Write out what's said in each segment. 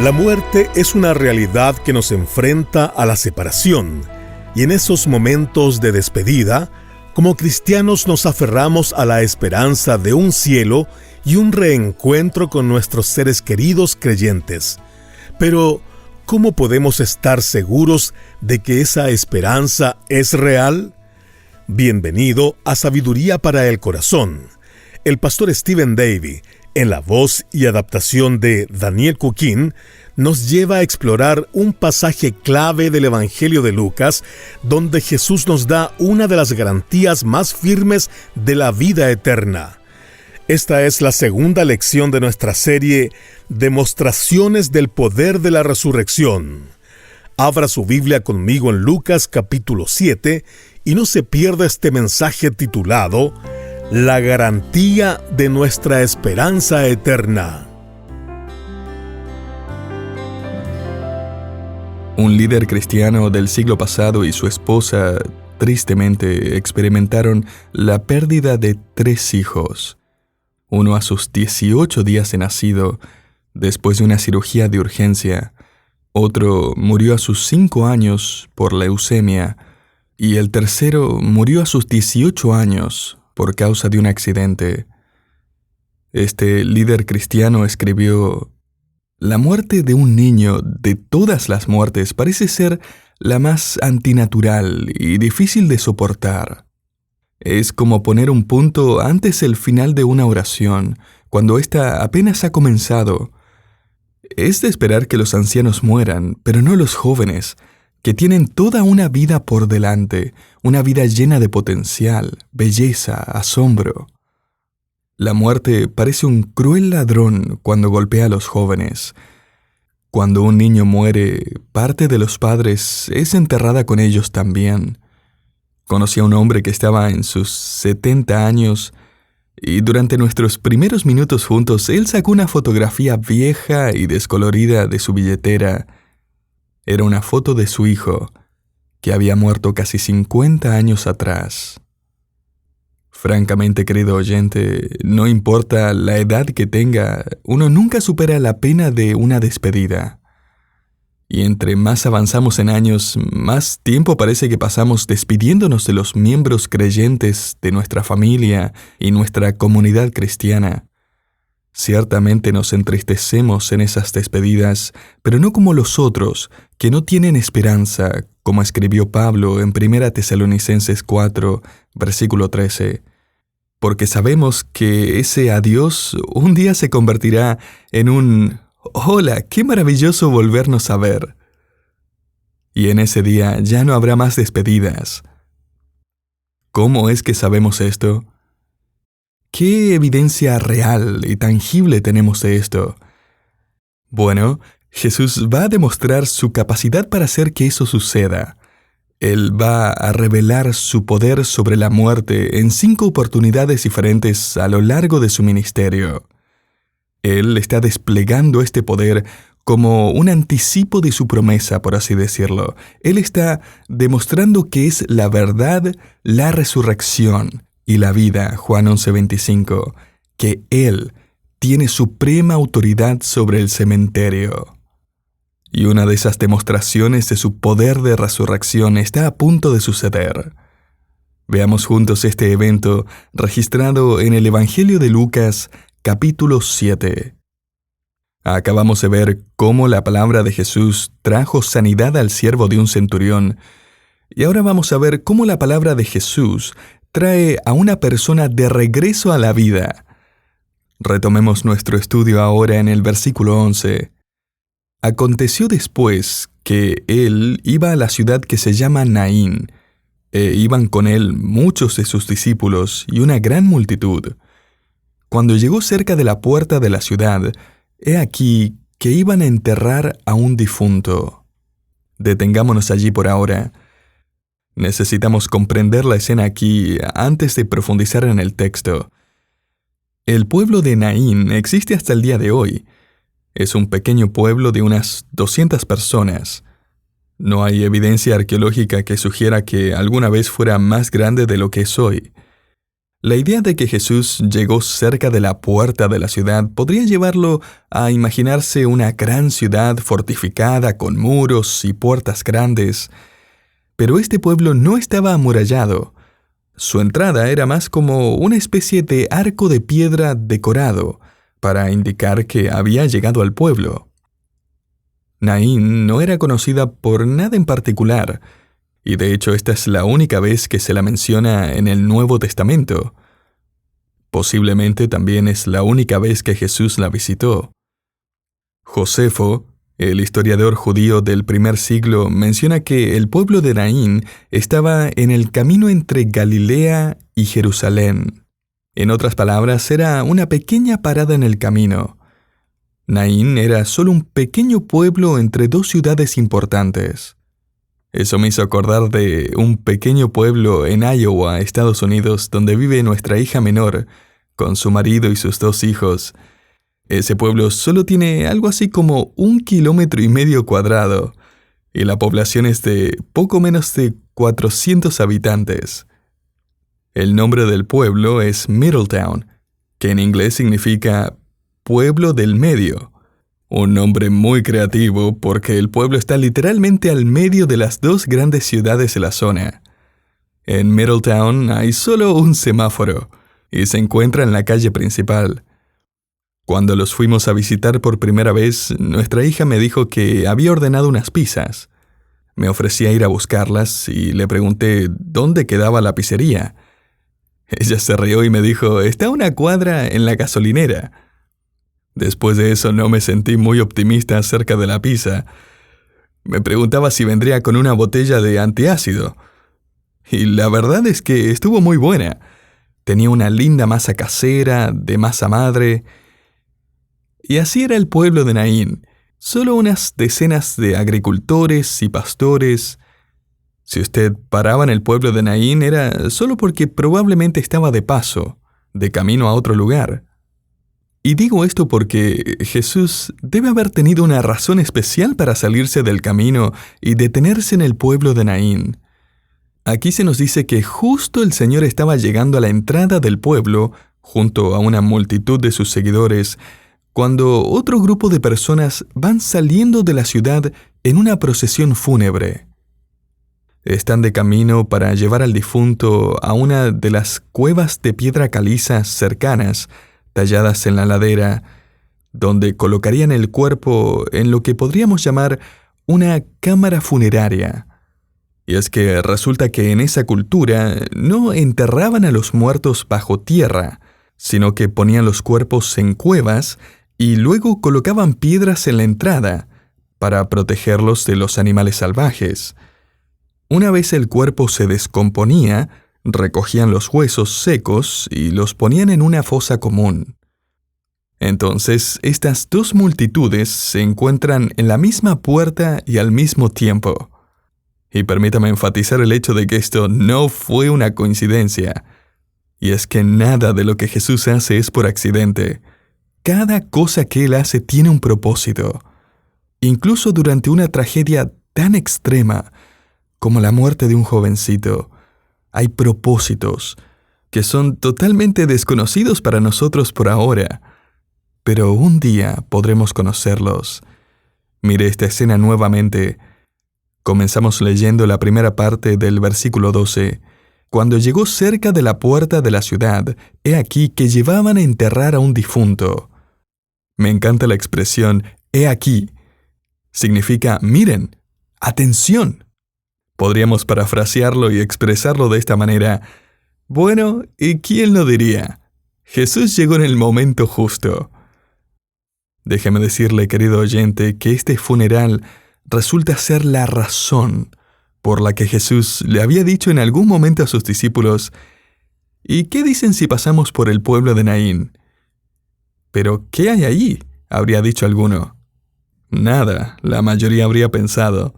La muerte es una realidad que nos enfrenta a la separación, y en esos momentos de despedida, como cristianos nos aferramos a la esperanza de un cielo y un reencuentro con nuestros seres queridos creyentes. Pero, ¿cómo podemos estar seguros de que esa esperanza es real? Bienvenido a Sabiduría para el Corazón. El pastor Stephen Davey, en la voz y adaptación de Daniel Cuquín, nos lleva a explorar un pasaje clave del Evangelio de Lucas, donde Jesús nos da una de las garantías más firmes de la vida eterna. Esta es la segunda lección de nuestra serie Demostraciones del Poder de la Resurrección. Abra su Biblia conmigo en Lucas capítulo 7 y no se pierda este mensaje titulado La garantía de nuestra esperanza eterna. Un líder cristiano del siglo pasado y su esposa tristemente experimentaron la pérdida de 3 hijos. Uno a sus 18 días de nacido, después de una cirugía de urgencia. Otro murió a sus 5 años por leucemia. Y el tercero murió a sus 18 años por causa de un accidente. Este líder cristiano escribió: la muerte de un niño de todas las muertes parece ser la más antinatural y difícil de soportar. Es como poner un punto antes el final de una oración, cuando ésta apenas ha comenzado. Es de esperar que los ancianos mueran, pero no los jóvenes, que tienen toda una vida por delante, una vida llena de potencial, belleza, asombro. La muerte parece un cruel ladrón cuando golpea a los jóvenes. Cuando un niño muere, parte de los padres es enterrada con ellos también. Conocí a un hombre que estaba en sus 70 años y durante nuestros primeros minutos juntos, él sacó una fotografía vieja y descolorida de su billetera. Era una foto de su hijo, que había muerto casi 50 años atrás. Francamente, querido oyente, no importa la edad que tenga, uno nunca supera la pena de una despedida. Y entre más avanzamos en años, más tiempo parece que pasamos despidiéndonos de los miembros creyentes de nuestra familia y nuestra comunidad cristiana. Ciertamente nos entristecemos en esas despedidas, pero no como los otros, que no tienen esperanza, como escribió Pablo en 1 Tesalonicenses 4, versículo 13. Porque sabemos que ese adiós un día se convertirá en un «Hola, qué maravilloso volvernos a ver». Y en ese día ya no habrá más despedidas. ¿Cómo es que sabemos esto? ¿Qué evidencia real y tangible tenemos de esto? Bueno, Jesús va a demostrar su capacidad para hacer que eso suceda. Él va a revelar su poder sobre la muerte en 5 oportunidades diferentes a lo largo de su ministerio. Él está desplegando este poder como un anticipo de su promesa, por así decirlo. Él está demostrando que es la verdad, la resurrección y la vida, Juan 11:25, que Él tiene suprema autoridad sobre el cementerio. Y una de esas demostraciones de su poder de resurrección está a punto de suceder. Veamos juntos este evento registrado en el Evangelio de Lucas, capítulo 7. Acabamos de ver cómo la palabra de Jesús trajo sanidad al siervo de un centurión, y ahora vamos a ver cómo la palabra de Jesús trae a una persona de regreso a la vida. Retomemos nuestro estudio ahora en el versículo 11. Aconteció después que él iba a la ciudad que se llama Naín, e iban con él muchos de sus discípulos y una gran multitud. Cuando llegó cerca de la puerta de la ciudad, he aquí que iban a enterrar a un difunto. Detengámonos allí por ahora. Necesitamos comprender la escena aquí antes de profundizar en el texto. El pueblo de Naín existe hasta el día de hoy. Es un pequeño pueblo de unas 200 personas. No hay evidencia arqueológica que sugiera que alguna vez fuera más grande de lo que es hoy. La idea de que Jesús llegó cerca de la puerta de la ciudad podría llevarlo a imaginarse una gran ciudad fortificada con muros y puertas grandes. Pero este pueblo no estaba amurallado. Su entrada era más como una especie de arco de piedra decorado, para indicar que había llegado al pueblo. Naín no era conocida por nada en particular, y de hecho esta es la única vez que se la menciona en el Nuevo Testamento. Posiblemente también es la única vez que Jesús la visitó. Josefo, el historiador judío del primer siglo, menciona que el pueblo de Naín estaba en el camino entre Galilea y Jerusalén. En otras palabras, era una pequeña parada en el camino. Naín era solo un pequeño pueblo entre dos ciudades importantes. Eso me hizo acordar de un pequeño pueblo en Iowa, Estados Unidos, donde vive nuestra hija menor, con su marido y sus 2 hijos. Ese pueblo solo tiene algo así como 1,5 kilómetros, y la población es de poco menos de 400 habitantes. El nombre del pueblo es Middletown, que en inglés significa pueblo del medio. Un nombre muy creativo porque el pueblo está literalmente al medio de las 2 grandes ciudades de la zona. En Middletown hay solo un semáforo y se encuentra en la calle principal. Cuando los fuimos a visitar por primera vez, nuestra hija me dijo que había ordenado unas pizzas. Me ofrecí a ir a buscarlas y le pregunté dónde quedaba la pizzería. Ella se rió y me dijo, está a 1 cuadra en la gasolinera. Después de eso no me sentí muy optimista acerca de la pizza. Me preguntaba si vendría con una botella de antiácido. Y la verdad es que estuvo muy buena. Tenía una linda masa casera, de masa madre. Y así era el pueblo de Naín. Solo unas decenas de agricultores y pastores. Si usted paraba en el pueblo de Naín era solo porque probablemente estaba de paso, de camino a otro lugar. Y digo esto porque Jesús debe haber tenido una razón especial para salirse del camino y detenerse en el pueblo de Naín. Aquí se nos dice que justo el Señor estaba llegando a la entrada del pueblo, junto a una multitud de sus seguidores, cuando otro grupo de personas van saliendo de la ciudad en una procesión fúnebre. Están de camino para llevar al difunto a una de las cuevas de piedra caliza cercanas, talladas en la ladera, donde colocarían el cuerpo en lo que podríamos llamar una cámara funeraria. Y es que resulta que en esa cultura no enterraban a los muertos bajo tierra, sino que ponían los cuerpos en cuevas y luego colocaban piedras en la entrada para protegerlos de los animales salvajes. Una vez el cuerpo se descomponía, recogían los huesos secos y los ponían en una fosa común. Entonces, estas 2 multitudes se encuentran en la misma puerta y al mismo tiempo. Y permítame enfatizar el hecho de que esto no fue una coincidencia. Y es que nada de lo que Jesús hace es por accidente. Cada cosa que Él hace tiene un propósito. Incluso durante una tragedia tan extrema como la muerte de un jovencito, hay propósitos que son totalmente desconocidos para nosotros por ahora, pero un día podremos conocerlos. Mire esta escena nuevamente. Comenzamos leyendo la primera parte del versículo 12. Cuando llegó cerca de la puerta de la ciudad, he aquí que llevaban a enterrar a un difunto. Me encanta la expresión, he aquí. Significa, miren, atención. Podríamos parafrasearlo y expresarlo de esta manera. Bueno, ¿y quién lo diría? Jesús llegó en el momento justo. Déjeme decirle, querido oyente, que este funeral resulta ser la razón por la que Jesús le había dicho en algún momento a sus discípulos, ¿y qué dicen si pasamos por el pueblo de Naín? ¿Pero qué hay allí?, habría dicho alguno. Nada, la mayoría habría pensado.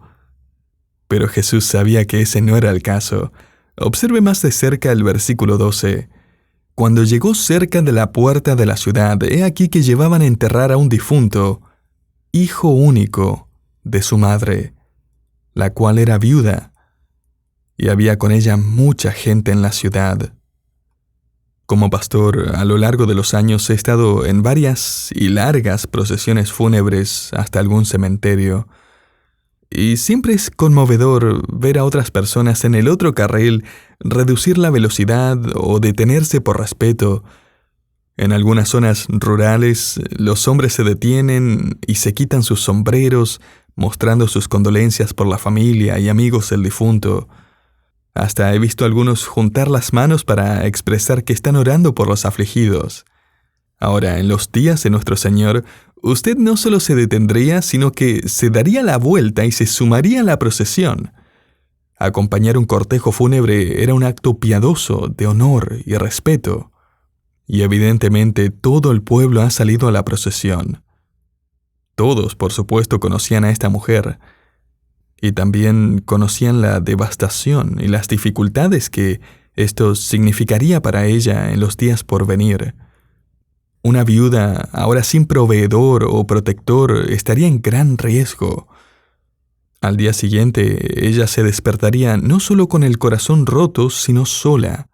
Pero Jesús sabía que ese no era el caso. Observe más de cerca el versículo 12. Cuando llegó cerca de la puerta de la ciudad, he aquí que llevaban a enterrar a un difunto, hijo único de su madre, la cual era viuda, y había con ella mucha gente en la ciudad. Como pastor, a lo largo de los años he estado en varias y largas procesiones fúnebres hasta algún cementerio. Y siempre es conmovedor ver a otras personas en el otro carril reducir la velocidad o detenerse por respeto. En algunas zonas rurales, los hombres se detienen y se quitan sus sombreros, mostrando sus condolencias por la familia y amigos del difunto. Hasta he visto a algunos juntar las manos para expresar que están orando por los afligidos. Ahora, en los días de nuestro Señor, usted no solo se detendría, sino que se daría la vuelta y se sumaría a la procesión. Acompañar un cortejo fúnebre era un acto piadoso, de honor y respeto. Y evidentemente todo el pueblo ha salido a la procesión. Todos, por supuesto, conocían a esta mujer. Y también conocían la devastación y las dificultades que esto significaría para ella en los días por venir. Una viuda, ahora sin proveedor o protector, estaría en gran riesgo. Al día siguiente, ella se despertaría no solo con el corazón roto, sino sola.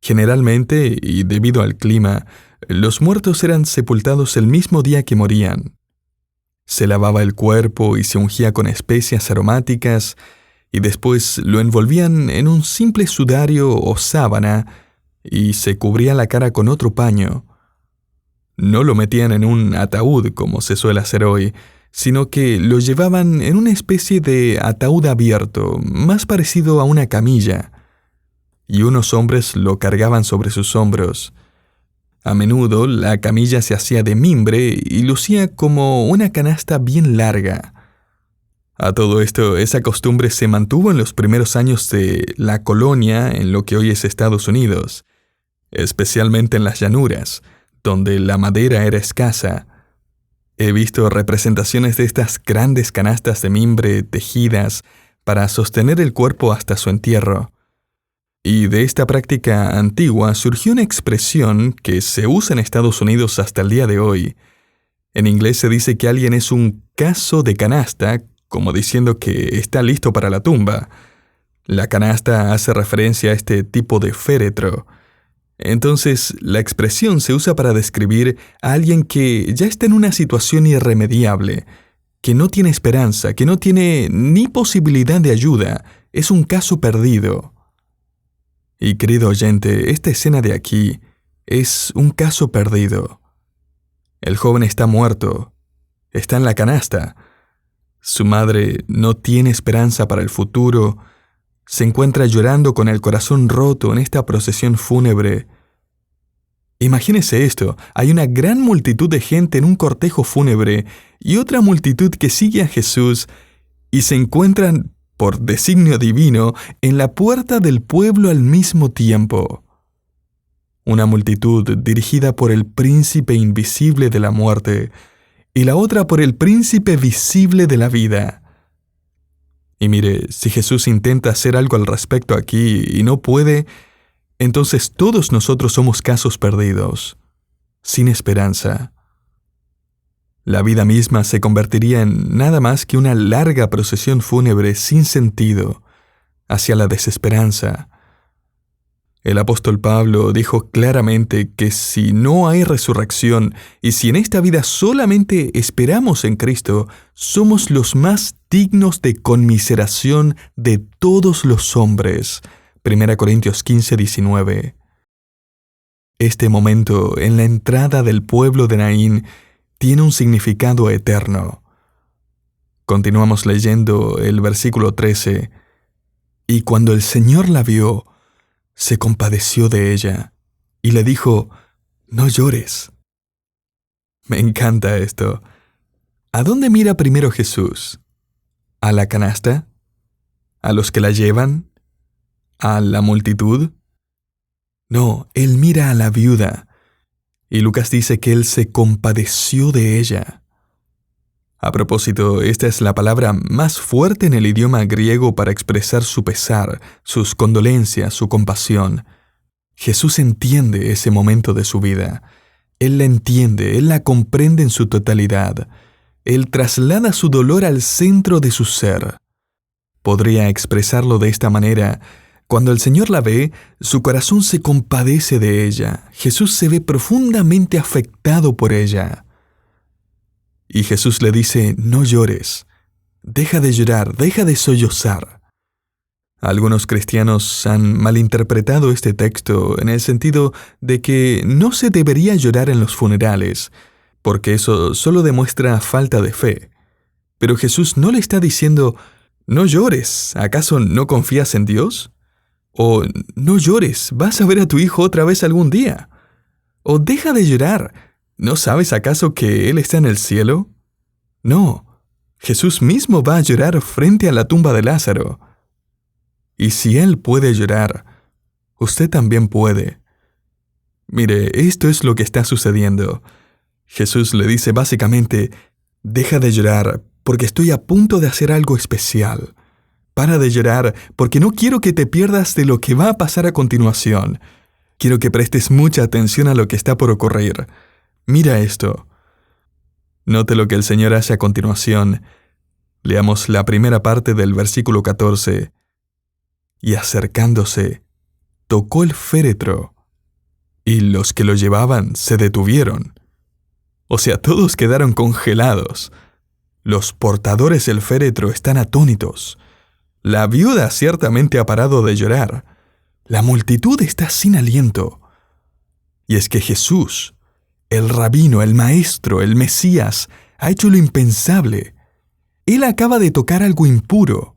Generalmente, y debido al clima, los muertos eran sepultados el mismo día que morían. Se lavaba el cuerpo y se ungía con especias aromáticas, y después lo envolvían en un simple sudario o sábana y se cubría la cara con otro paño. No lo metían en un ataúd como se suele hacer hoy, sino que lo llevaban en una especie de ataúd abierto, más parecido a una camilla, y unos hombres lo cargaban sobre sus hombros. A menudo la camilla se hacía de mimbre y lucía como una canasta bien larga. A todo esto, esa costumbre se mantuvo en los primeros años de la colonia en lo que hoy es Estados Unidos, especialmente en las llanuras, donde la madera era escasa. He visto representaciones de estas grandes canastas de mimbre tejidas para sostener el cuerpo hasta su entierro. Y de esta práctica antigua surgió una expresión que se usa en Estados Unidos hasta el día de hoy. En inglés se dice que alguien es un caso de canasta, como diciendo que está listo para la tumba. La canasta hace referencia a este tipo de féretro. Entonces, la expresión se usa para describir a alguien que ya está en una situación irremediable, que no tiene esperanza, que no tiene ni posibilidad de ayuda, es un caso perdido. Y querido oyente, esta escena de aquí es un caso perdido. El joven está muerto, está en la canasta. Su madre no tiene esperanza para el futuro, se encuentra llorando con el corazón roto en esta procesión fúnebre. Imagínese esto, hay una gran multitud de gente en un cortejo fúnebre y otra multitud que sigue a Jesús y se encuentran, por designio divino, en la puerta del pueblo al mismo tiempo. Una multitud dirigida por el príncipe invisible de la muerte y la otra por el príncipe visible de la vida. Y mire, si Jesús intenta hacer algo al respecto aquí y no puede, entonces todos nosotros somos casos perdidos, sin esperanza. La vida misma se convertiría en nada más que una larga procesión fúnebre sin sentido, hacia la desesperanza. El apóstol Pablo dijo claramente que si no hay resurrección y si en esta vida solamente esperamos en Cristo, somos los más dignos de conmiseración de todos los hombres. 1 Corintios 15:19. Este momento en la entrada del pueblo de Naín tiene un significado eterno. Continuamos leyendo el versículo 13. Y cuando el Señor la vio, se compadeció de ella y le dijo: «No llores». Me encanta esto. ¿A dónde mira primero Jesús? ¿A la canasta? ¿A los que la llevan? ¿A la multitud? No, Él mira a la viuda. Y Lucas dice que Él se compadeció de ella. A propósito, esta es la palabra más fuerte en el idioma griego para expresar su pesar, sus condolencias, su compasión. Jesús entiende ese momento de su vida. Él la entiende, Él la comprende en su totalidad. Él traslada su dolor al centro de su ser. Podría expresarlo de esta manera: Cuando el Señor la ve, su corazón se compadece de ella. Jesús se ve profundamente afectado por ella. Y Jesús le dice: no llores, deja de llorar, deja de sollozar. Algunos cristianos han malinterpretado este texto en el sentido de que no se debería llorar en los funerales, porque eso solo demuestra falta de fe. Pero Jesús no le está diciendo: no llores, ¿acaso no confías en Dios? O no llores, ¿vas a ver a tu hijo otra vez algún día? O deja de llorar, ¿no sabes acaso que Él está en el cielo? No, Jesús mismo va a llorar frente a la tumba de Lázaro. Y si Él puede llorar, usted también puede. Mire, esto es lo que está sucediendo. Jesús le dice básicamente: deja de llorar, porque estoy a punto de hacer algo especial. Para de llorar, porque no quiero que te pierdas de lo que va a pasar a continuación. Quiero que prestes mucha atención a lo que está por ocurrir. Mira esto. Note lo que el Señor hace a continuación. Leamos la primera parte del versículo 14. Y acercándose, tocó el féretro, y los que lo llevaban se detuvieron. O sea, todos quedaron congelados. Los portadores del féretro están atónitos. La viuda ciertamente ha parado de llorar. La multitud está sin aliento. Y es que Jesús, el rabino, el maestro, el Mesías, ha hecho lo impensable. Él acaba de tocar algo impuro.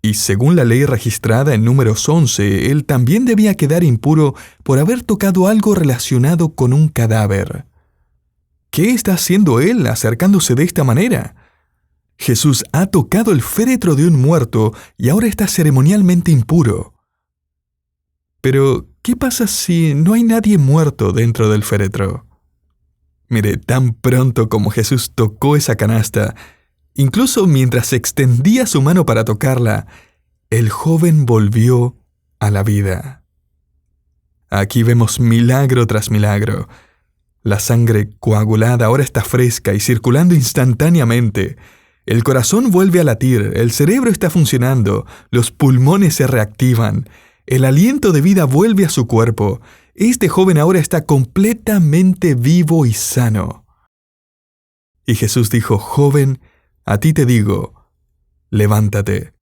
Y según la ley registrada en Números 11, él también debía quedar impuro por haber tocado algo relacionado con un cadáver. ¿Qué está haciendo él acercándose de esta manera? Jesús ha tocado el féretro de un muerto y ahora está ceremonialmente impuro. Pero, ¿qué pasa si no hay nadie muerto dentro del féretro? Mire, tan pronto como Jesús tocó esa canasta, incluso mientras extendía su mano para tocarla, el joven volvió a la vida. Aquí vemos milagro tras milagro. La sangre coagulada ahora está fresca y circulando instantáneamente. El corazón vuelve a latir, el cerebro está funcionando, los pulmones se reactivan, el aliento de vida vuelve a su cuerpo. Este joven ahora está completamente vivo y sano. Y Jesús dijo: joven, a ti te digo, levántate.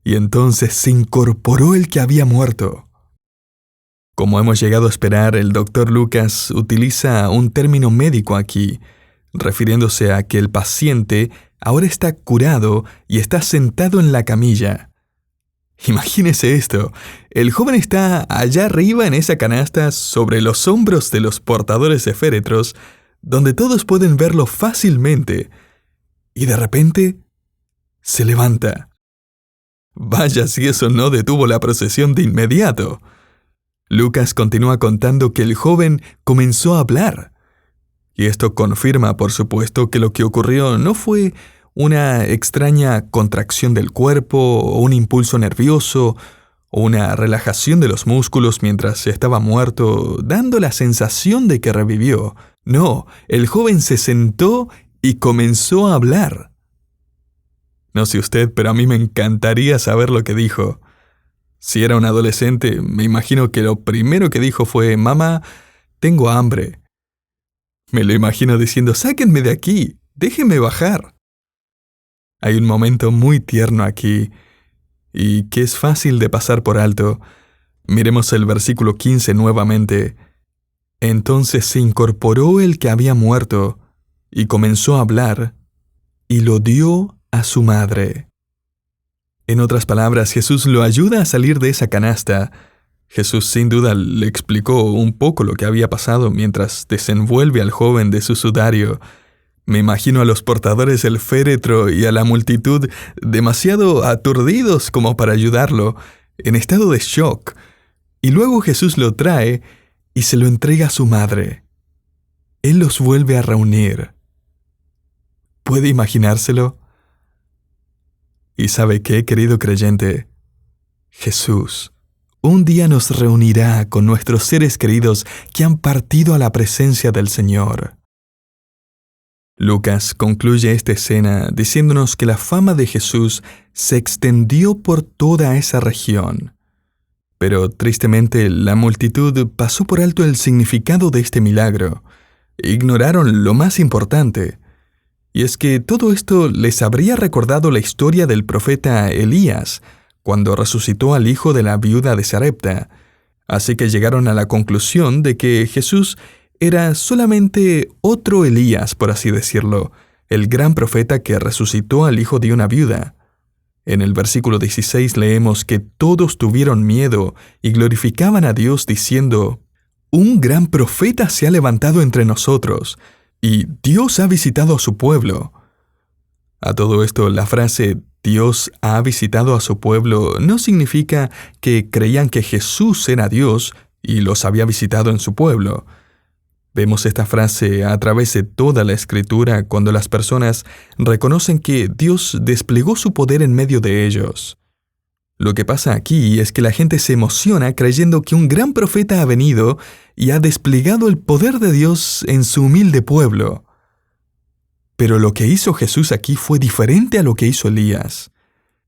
Y entonces se incorporó el que había muerto. Como hemos llegado a esperar, el doctor Lucas utiliza un término médico aquí, refiriéndose a que el paciente ahora está curado y está sentado en la camilla. Imagínese esto, el joven está allá arriba en esa canasta sobre los hombros de los portadores de féretros, donde todos pueden verlo fácilmente, y de repente se levanta. Vaya si eso no detuvo la procesión de inmediato. Lucas continúa contando que el joven comenzó a hablar. Y esto confirma, por supuesto, que lo que ocurrió no fue una extraña contracción del cuerpo, o un impulso nervioso, o una relajación de los músculos mientras estaba muerto, dando la sensación de que revivió. No, el joven se sentó y comenzó a hablar. No sé usted, pero a mí me encantaría saber lo que dijo. Si era un adolescente, me imagino que lo primero que dijo fue: mamá, tengo hambre. Me lo imagino diciendo: sáquenme de aquí, déjenme bajar. Hay un momento muy tierno aquí, y que es fácil de pasar por alto. Miremos el versículo 15 nuevamente. Entonces se incorporó el que había muerto, y comenzó a hablar, y lo dio a su madre. En otras palabras, Jesús lo ayuda a salir de esa canasta. Jesús sin duda le explicó un poco lo que había pasado mientras desenvuelve al joven de su sudario. Me imagino a los portadores del féretro y a la multitud demasiado aturdidos como para ayudarlo, en estado de shock. Y luego Jesús lo trae y se lo entrega a su madre. Él los vuelve a reunir. ¿Puede imaginárselo? ¿Y sabe qué, querido creyente? Jesús un día nos reunirá con nuestros seres queridos que han partido a la presencia del Señor. Lucas concluye esta escena diciéndonos que la fama de Jesús se extendió por toda esa región. Pero tristemente la multitud pasó por alto el significado de este milagro. Ignoraron lo más importante. Y es que todo esto les habría recordado la historia del profeta Elías, cuando resucitó al hijo de la viuda de Sarepta. Así que llegaron a la conclusión de que Jesús era solamente otro Elías, por así decirlo, el gran profeta que resucitó al hijo de una viuda. En el versículo 16 leemos que todos tuvieron miedo y glorificaban a Dios diciendo: «Un gran profeta se ha levantado entre nosotros, y Dios ha visitado a su pueblo». A todo esto, la frase «Dios ha visitado a su pueblo» no significa que creían que Jesús era Dios y los había visitado en su pueblo. Vemos esta frase a través de toda la Escritura cuando las personas reconocen que Dios desplegó su poder en medio de ellos. Lo que pasa aquí es que la gente se emociona creyendo que un gran profeta ha venido y ha desplegado el poder de Dios en su humilde pueblo. Pero lo que hizo Jesús aquí fue diferente a lo que hizo Elías.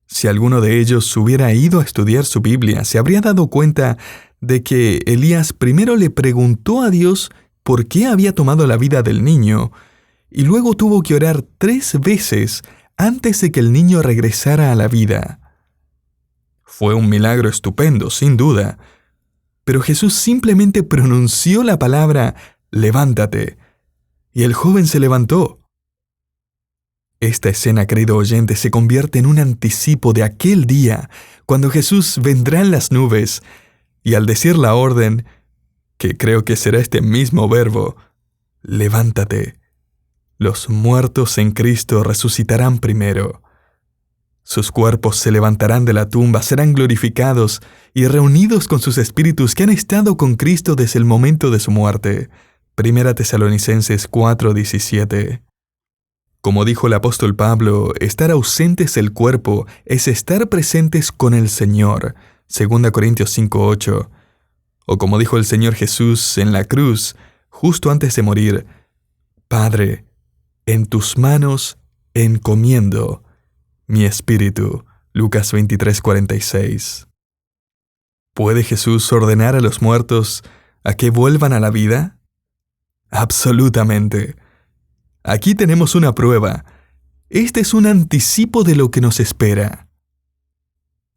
Si alguno de ellos hubiera ido a estudiar su Biblia, se habría dado cuenta de que Elías primero le preguntó a Dios por qué había tomado la vida del niño, y luego tuvo que orar 3 veces antes de que el niño regresara a la vida. Fue un milagro estupendo, sin duda, pero Jesús simplemente pronunció la palabra «levántate», y el joven se levantó. Esta escena, querido oyente, se convierte en un anticipo de aquel día cuando Jesús vendrá en las nubes, y al decir la orden, que creo que será este mismo verbo, «levántate», los muertos en Cristo resucitarán primero. Sus cuerpos se levantarán de la tumba, serán glorificados y reunidos con sus espíritus que han estado con Cristo desde el momento de su muerte. 1 Tesalonicenses 4:17. Como dijo el apóstol Pablo, estar ausentes del cuerpo es estar presentes con el Señor. 2 Corintios 5:8. O como dijo el Señor Jesús en la cruz, justo antes de morir: «Padre, en tus manos encomiendo mi espíritu». Lucas 23:46. ¿Puede Jesús ordenar a los muertos a que vuelvan a la vida? Absolutamente. Aquí tenemos una prueba. Este es un anticipo de lo que nos espera.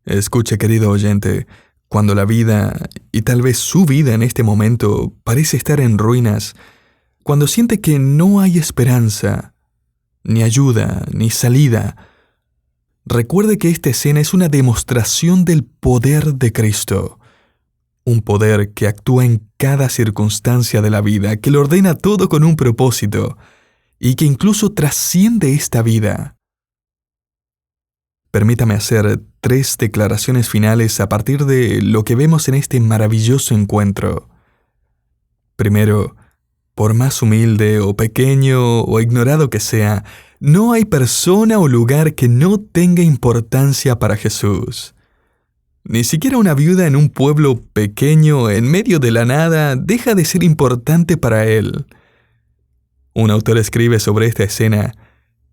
Escuche, querido oyente, cuando la vida, y tal vez su vida en este momento, parece estar en ruinas, cuando siente que no hay esperanza, ni ayuda, ni salida, recuerde que esta escena es una demostración del poder de Cristo. Un poder que actúa en cada circunstancia de la vida, que lo ordena todo con un propósito, y que incluso trasciende esta vida. Permítame hacer 3 declaraciones finales a partir de lo que vemos en este maravilloso encuentro. Primero, por más humilde o pequeño o ignorado que sea, no hay persona o lugar que no tenga importancia para Jesús. Ni siquiera una viuda en un pueblo pequeño en medio de la nada deja de ser importante para Él. Un autor escribe sobre esta escena: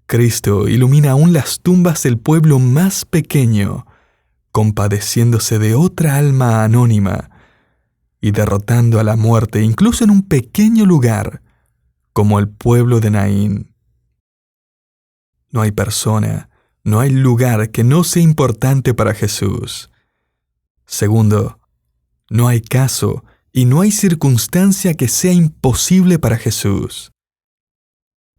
Cristo ilumina aún las tumbas del pueblo más pequeño, compadeciéndose de otra alma anónima y derrotando a la muerte incluso en un pequeño lugar como el pueblo de Naín. No hay persona, no hay lugar que no sea importante para Jesús. Segundo, no hay caso y no hay circunstancia que sea imposible para Jesús.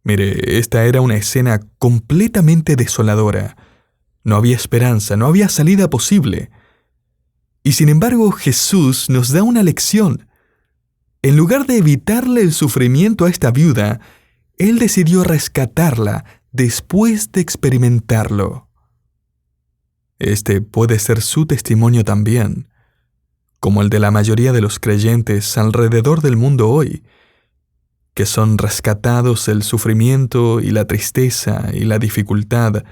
Mire, esta era una escena completamente desoladora. No había esperanza, no había salida posible. Y sin embargo, Jesús nos da una lección. En lugar de evitarle el sufrimiento a esta viuda, Él decidió rescatarla después de experimentarlo. Este puede ser su testimonio también, como el de la mayoría de los creyentes alrededor del mundo hoy, que son rescatados del sufrimiento y la tristeza y la dificultad,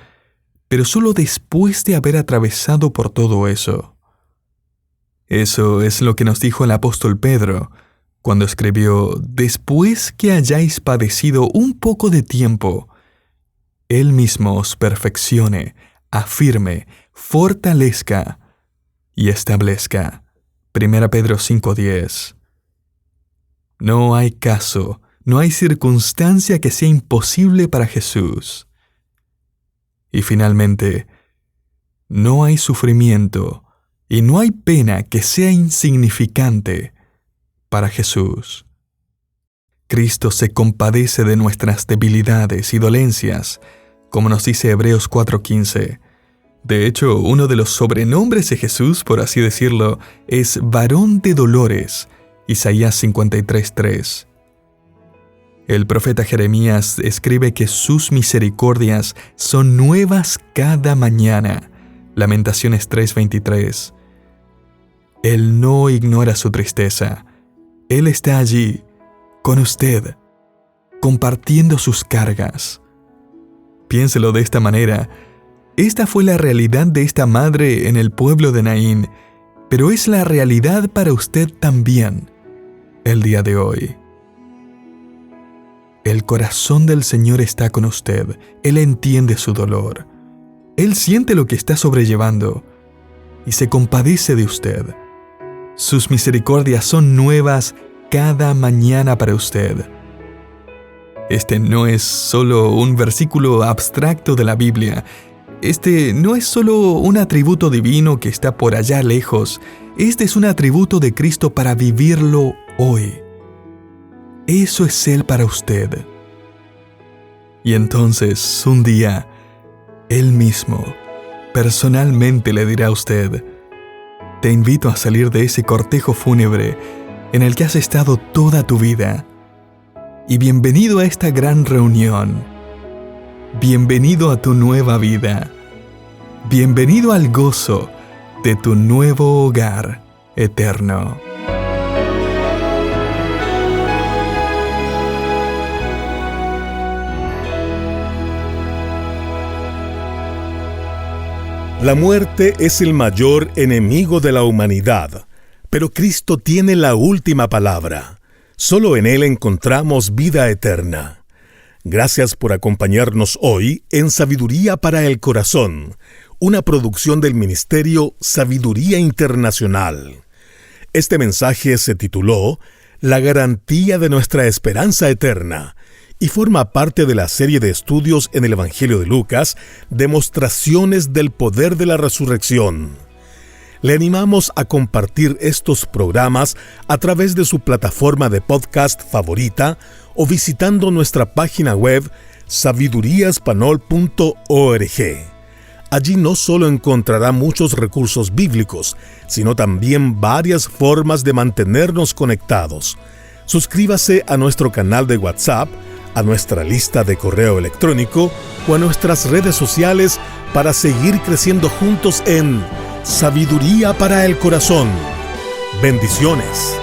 pero solo después de haber atravesado por todo eso. Eso es lo que nos dijo el apóstol Pedro. cuando escribió: «Después que hayáis padecido un poco de tiempo, Él mismo os perfeccione, afirme, fortalezca y establezca». 1 Pedro 5:10. No hay caso, no hay circunstancia que sea imposible para Jesús. Y finalmente, no hay sufrimiento y no hay pena que sea insignificante para Jesús. Cristo se compadece de nuestras debilidades y dolencias, como nos dice Hebreos 4:15. De hecho, uno de los sobrenombres de Jesús, por así decirlo, es varón de dolores, Isaías 53:3. El profeta Jeremías escribe que sus misericordias son nuevas cada mañana, Lamentaciones 3:23. Él no ignora su tristeza. Él está allí, con usted, compartiendo sus cargas. Piénselo de esta manera. Esta fue la realidad de esta madre en el pueblo de Naín, pero es la realidad para usted también, el día de hoy. El corazón del Señor está con usted. Él entiende su dolor. Él siente lo que está sobrellevando y se compadece de usted. Sus misericordias son nuevas cada mañana para usted. Este no es solo un versículo abstracto de la Biblia. Este no es solo un atributo divino que está por allá lejos. Este es un atributo de Cristo para vivirlo hoy. Eso es Él para usted. Y entonces, un día, Él mismo, personalmente le dirá a usted: te invito a salir de ese cortejo fúnebre en el que has estado toda tu vida. Y bienvenido a esta gran reunión. Bienvenido a tu nueva vida. Bienvenido al gozo de tu nuevo hogar eterno. La muerte es el mayor enemigo de la humanidad, pero Cristo tiene la última palabra. Solo en Él encontramos vida eterna. Gracias por acompañarnos hoy en Sabiduría para el Corazón, una producción del Ministerio Sabiduría Internacional. Este mensaje se tituló La garantía de nuestra esperanza eterna y forma parte de la serie de estudios en el Evangelio de Lucas, Demostraciones del Poder de la Resurrección. Le animamos a compartir estos programas a través de su plataforma de podcast favorita o visitando nuestra página web sabiduriaespanol.org. Allí no solo encontrará muchos recursos bíblicos, sino también varias formas de mantenernos conectados. Suscríbase a nuestro canal de WhatsApp, a nuestra lista de correo electrónico o a nuestras redes sociales para seguir creciendo juntos en Sabiduría para el Corazón. Bendiciones.